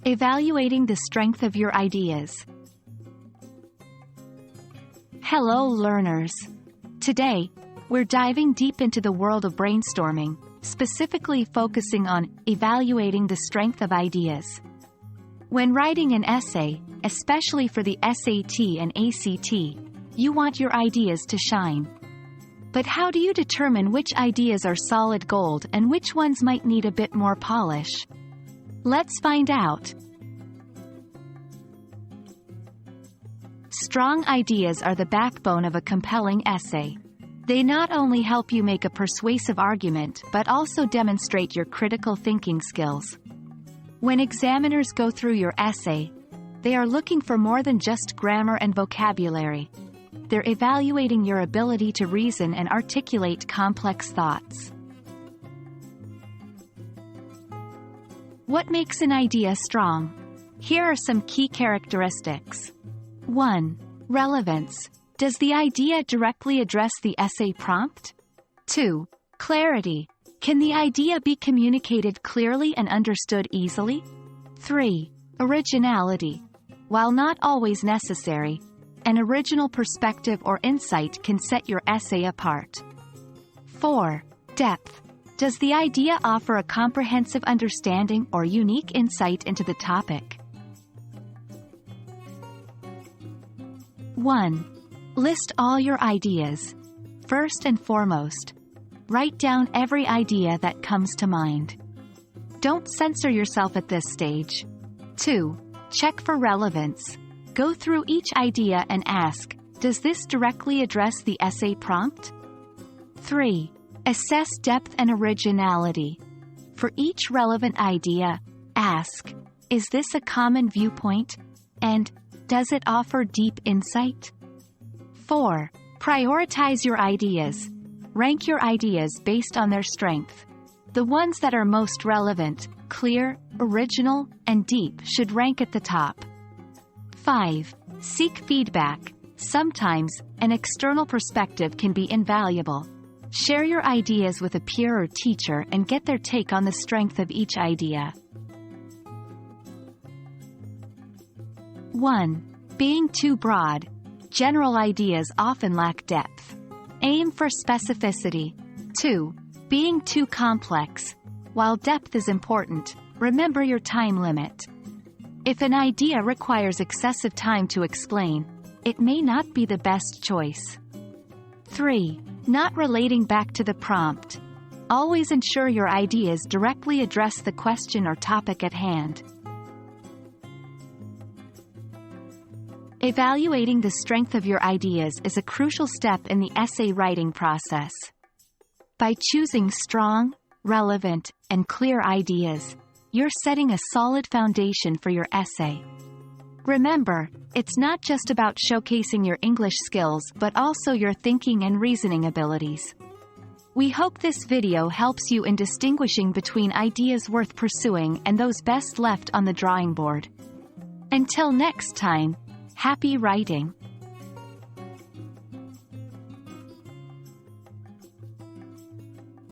Evaluating the strength of your ideas. Hello, learners. Today, we're diving deep into the world of brainstorming, specifically focusing on evaluating the strength of ideas. When writing an essay, especially for the SAT and ACT, you want your ideas to shine. But how do you determine which ideas are solid gold and which ones might need a bit more polish? Let's find out. Strong ideas are the backbone of a compelling essay. They not only help you make a persuasive argument but also demonstrate your critical thinking skills. When examiners go through your essay, they are looking for more than just grammar and vocabulary. They're evaluating your ability to reason and articulate complex thoughts. What makes an idea strong? Here are some key characteristics. 1. Relevance. Does the idea directly address the essay prompt? 2. Clarity. Can the idea be communicated clearly and understood easily? 3. Originality. While not always necessary, an original perspective or insight can set your essay apart. 4. Depth. Does the idea offer a comprehensive understanding or unique insight into the topic? 1. List all your ideas. First and foremost, write down every idea that comes to mind. Don't censor yourself at this stage. 2. Check for relevance. Go through each idea and ask, does this directly address the essay prompt? 3. Assess depth and originality. For each relevant idea, ask, is this a common viewpoint? And, does it offer deep insight? 4. Prioritize your ideas. Rank your ideas based on their strength. The ones that are most relevant, clear, original, and deep should rank at the top. 5. Seek feedback. Sometimes, an external perspective can be invaluable. Share your ideas with a peer or teacher and get their take on the strength of each idea. 1. Being too broad. General ideas often lack depth. Aim for specificity. 2. Being too complex. While depth is important, remember your time limit. If an idea requires excessive time to explain, it may not be the best choice. 3. Not relating back to the prompt. Always ensure your ideas directly address the question or topic at hand. Evaluating the strength of your ideas is a crucial step in the essay writing process. By choosing strong, relevant, and clear ideas, you're setting a solid foundation for your essay. Remember, it's not just about showcasing your English skills but also your thinking and reasoning abilities. We hope this video helps you in distinguishing between ideas worth pursuing and those best left on the drawing board. Until next time, happy writing!